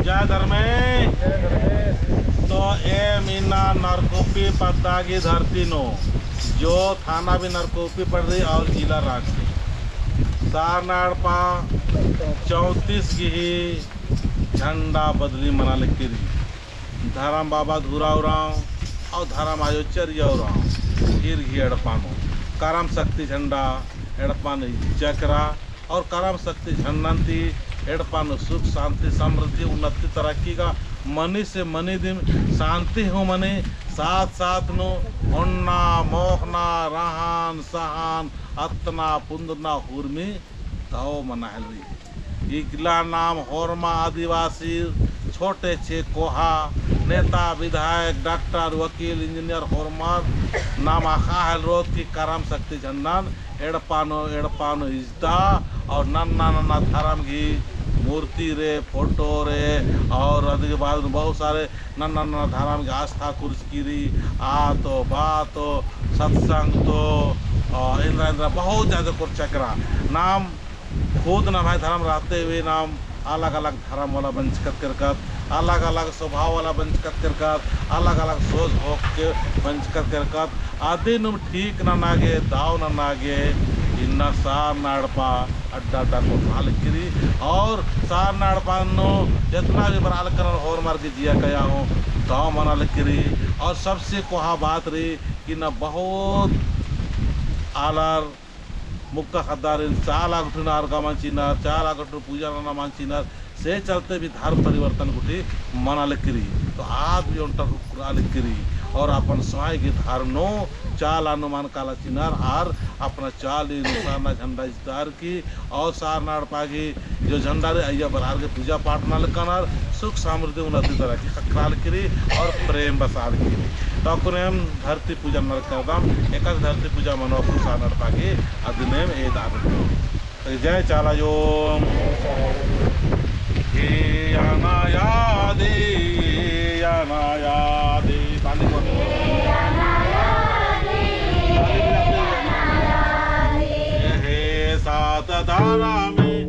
जय धर्मेश। तो ए मीना नरकोपी पद्दागी धरती नो जो थाना भी नरकोपी पड़ रही और जिला रांची सारनाड़ पा 34 की ही झंडा बदली मना लिखी धर्म बाबा धूरा उराव और धर्म आयोचर्य उराव फिर घी एड़पानो करम शक्ति झंडा एड़पान चक्रा और करम शक्ति झंडंती एड़पान सुख शांति समृद्धि उन्नति तरक्की का मनी से मनी दिन शांति हो मने साथ साथ नो होन्ना मोहना रहान सहान अतना पुंदना हुर्मी ताओ मनाहल रही इगला नाम होरमा आदिवासी छोटे छे कोहा नेता विधायक डॉक्टर वकील इंजीनियर होरमार नाम आखाहल रोद की करम शक्ति झंडान एड़पानो इज्दा और नन्ना नन्ना धर्म की मूर्ति रे फोटो रे और अधिक बाद बहुत सारे नन्ना नन्ना धर्म की आस्था कुर्सकीरी आ तो बात तो सत्संग तो इंद्रा बहुत ज़्यादा कुछ चक्रा नाम खुद ना भाई धर्म रहते हुए नाम अलग अलग धर्म वाला बंचकत करकत अलग अलग स्वभाव वाला बंचकत करकत अलग अलग सोच भोग के बंचकत करकत आदि नुम ठीक ना नागे दाव ना नागे इन्ना सार नाड़पा अड्डा अड्डा को हाल करी और सार नाड़पा नो जितना भी बराल कर और मार के जिया गया हो गाँव मना करी और सबसे कोहा बात रही कि ना बहुत आलार मुक्का खद्दार चाला गुठिनार का मानचिनार चाला गुठु पूजा नाना मानचिनार से चलते भी धर्म परिवर्तन गुठी मना लिखरी तो आज भी उनका रुकरा लिखरी और अपन स्वयं की धर्मनो चाल अनुमान काला चिनार आर अपना चाल निशाना झंडा इस्तार की और सारनाड़ पागी जो झंडा रे अय्या बरहार के पूजा पाठ ना लकनार सुख समृद्धि उन्नति तरह की खकराल करी और प्रेम बसार की तो हम धरती पूजा नर करदाम एक धरती पूजा मनो सारनाड़ पागी अधिनेम ए दान जय चाला जो यानायादे ताली हे सात धारा में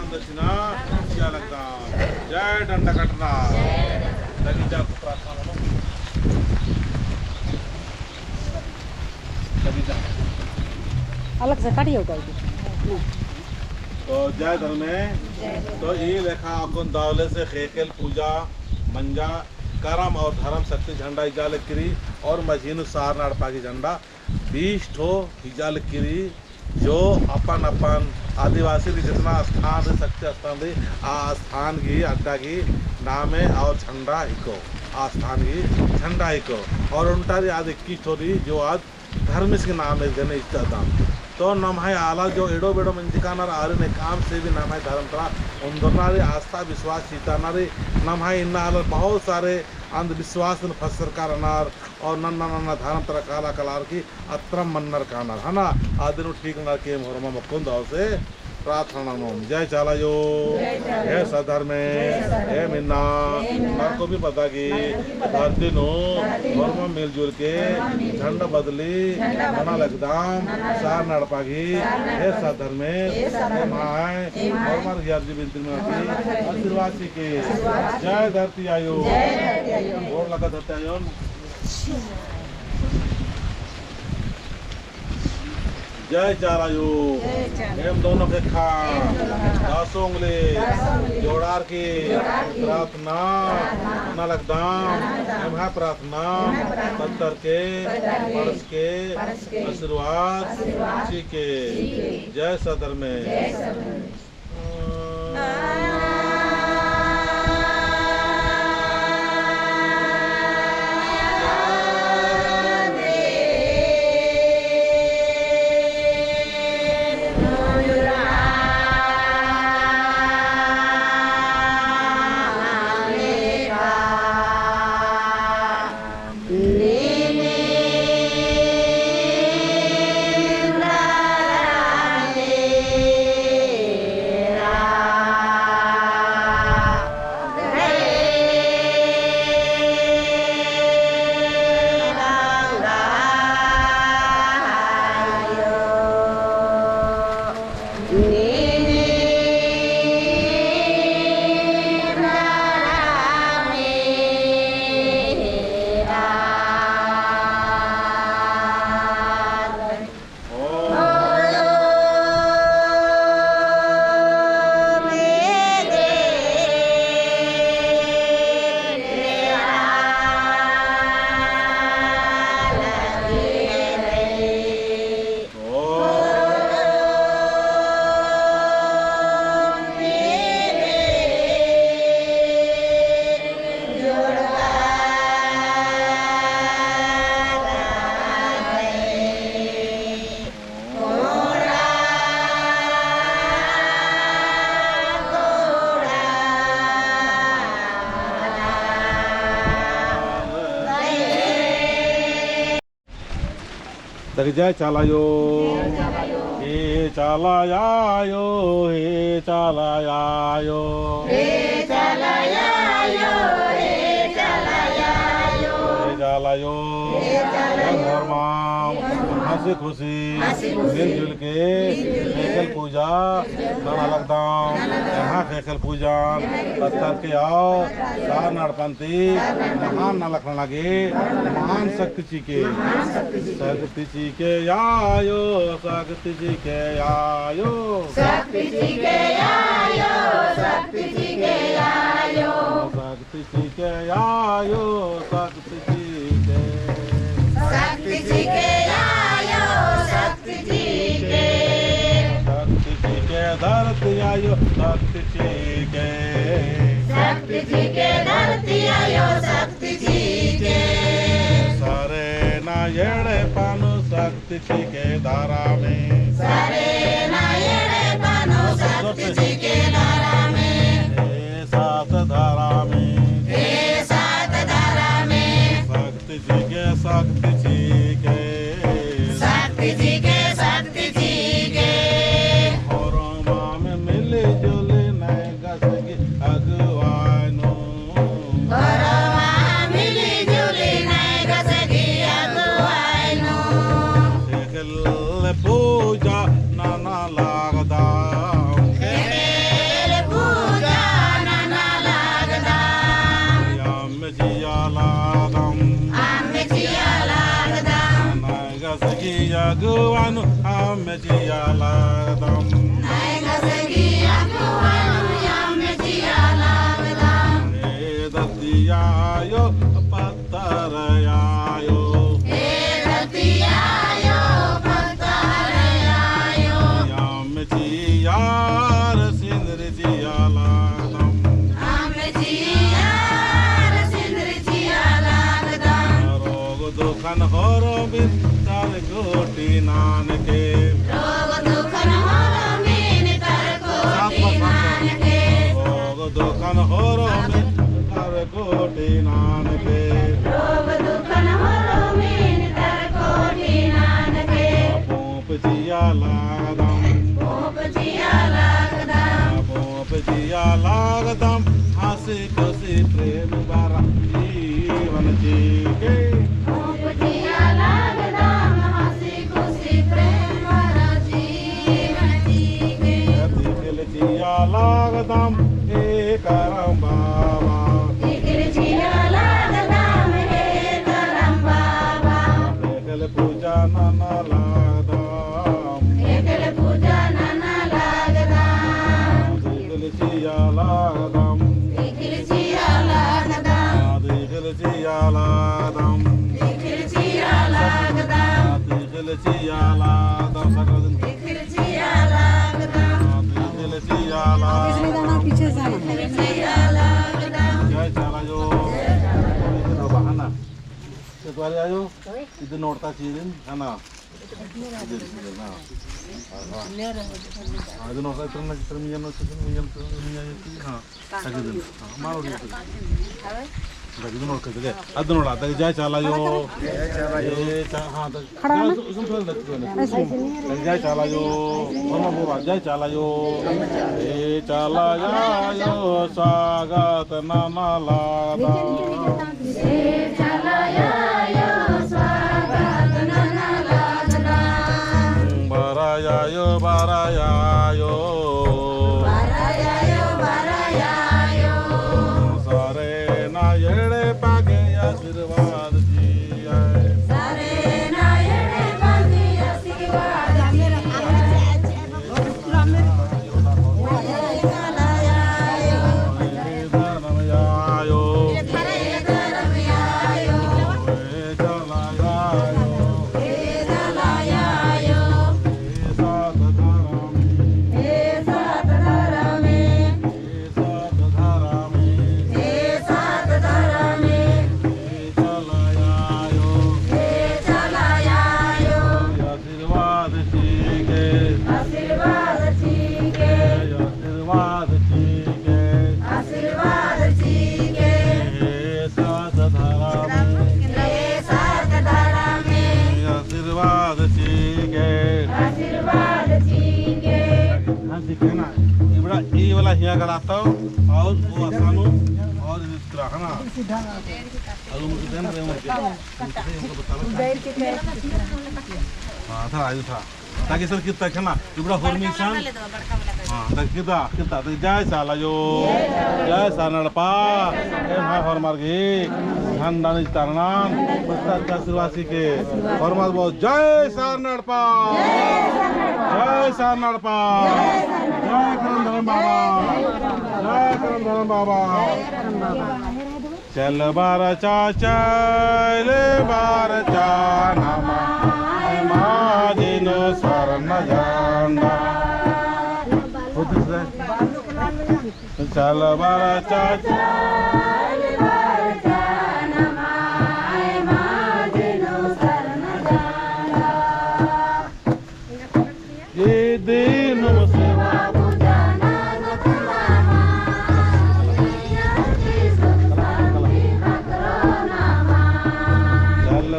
दान दक्षिणा क्या लगता जय दंड कटना लगी जा प्रार्थना लगी जा अलग से काटिए होगा तो जय धर्म तो ये लेखा अकुन दावले से खेकेल पूजा मंजा करम और धर्म शक्ति झंडा इजाल किरी और मजीन सार नाड़पा की झंडा 20 ठो इजाल किरी जो अपन अपन आदिवासी की जितना स्थान दे सकते स्थान दे आ स्थान की अड्डा की नाम है और झंडा हिको आ स्थान की झंडा हिको और उनका आज 21 ठो जो आज धर्म के नाम है देने इस्तेदाम तो नमाय आला जो एडो बेडो मंजिकानार आरे काम से भी नमाय धर्म तरा उन्दरनारे आस्था विश्वास सीतानारे नमाय इन्ना आला बहुत सारे अंधविश्वास फसर कारनार और नन्ना नन्ना धर्म तरा काला कलार की अत्रम मन्नर कानार है ना आदिनु ठीक ना के मोरमा मकुंद से प्रार्थना नोम जय चालायो जय सधर्मे जय मिन्ना नर को भी पता कि धरती नो मोरमा मिलजुल के झंड बदली मना लगदाम सार नड़पागी जय सधर्मे जय माय मोरमा याद जी बिनती में आशीर्वाद के जय धरती आयो और लगा धरती आयो जय चारायु एम दोनों के खा दासोंगले जोड़ार की प्रार्थना न लगदाम एम है प्रार्थना पत्थर के परस के आशीर्वाद जी के जय सदर में जय चालायो हे चालायो हे चालायो हे चालायो हे चालायो हे चालायो हंसी खुशी मिलजुल के खेखल पूजा नाना लगदाम यहाँ खेखल पूजा पत्थर के आओ सार नड़पंती महान न लखन लगे महान शक्ति जी के आयो शक्ति जी के आयो शक्ति जी के आयो शक्ति जी के आयो शक्ति जी के आयो शक्ति जी के शक्ति जी के आयो शक्ति जी के शक्ति जी के धरती आयो शक्ति जी के शक्ति जी के धरती आयो शक्ति जी के सारे नायणे पानो शक्ति जी के धारा में सारे नायणे पानो शक्ति जी के धारा में सात धारा में सात धारा में शक्ति जी के शक्ति जी के शक्ति जी के शक्ति जी के और में मिले जुले नए गसगी अगवानो घरमा मिली जुली नए गसगी अगवानो खेखल पूजा नाना लागदाम खेखेल guanu am jiya lagdam e datiya yo pataraya yo am jiya sindr jiya lagdam rog dukhan horo bin tar koti nanke rog dukhan horo bin tar koti nanke Pop jiya lagdam hasi खुशी प्रेम बारा जीवन जी के दिल जिया लागदम हे करम बाबा एकल पूजा नाना लागदम दिल जिया लागदम दिल जिया लागदम दिल जिया लागदम सकल दिन दिल जिया पिछले जाना पीछे जाना जय चला जो बहाना ते द्वारे आयो इधर नोटता चीज़ है ना ಅದು ನೋಡ್ತಾ ಇತ್ತು ಮಿಯನ್ ಹಾಂ ತೆಗೆದು ಮಾಡೋದು ತೆಗೆದು ನೋಡ್ಕೊತಿದೆ ಅದು ನೋಡ ಅದು ಜಯ ಚಾಲಾಯೋ ಹಾಂ ಜಯ ಚಾಲಾಯೋ ಜಯ ಚಾಲಾಯೋ ಏ ಚಾಲಾಯೋ ಸ್ವಾಗತ ನಮಲಾದ Barayayo, barayayo, sare na yede page आशीर्वाद जिया, sare na yede page आशीर्वाद जिया, ये वाला यहाँ गड़ाता हूँ और वो आसानो और इस तरह है ना और मुझे देना रहे मुझे हाँ था आयु था ताकि सर कितना है ना इबड़ा फॉर्मेशन हाँ ताकि कितना कितना तो जय साला जो जय सानड़पा ये हाँ फॉर्मर की धन तरनान बस्तर का सिरवासी के फॉर्मर बहुत जय सानड़पा जय सानड़पा जय करम बाबा जय करम बाबा चल बारा चाचा ले बारा चानमा मादिनो स्वर्ण जाना चल बारा चाचा ले बारा चानमा मादिनो स्वर्ण जाना ये दिन सेवा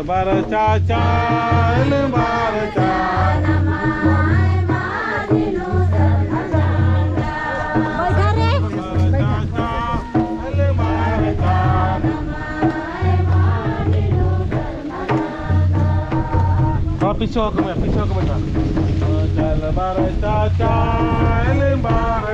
बार चाचा बार पीछे होकर बैठा चल बार चाचा बार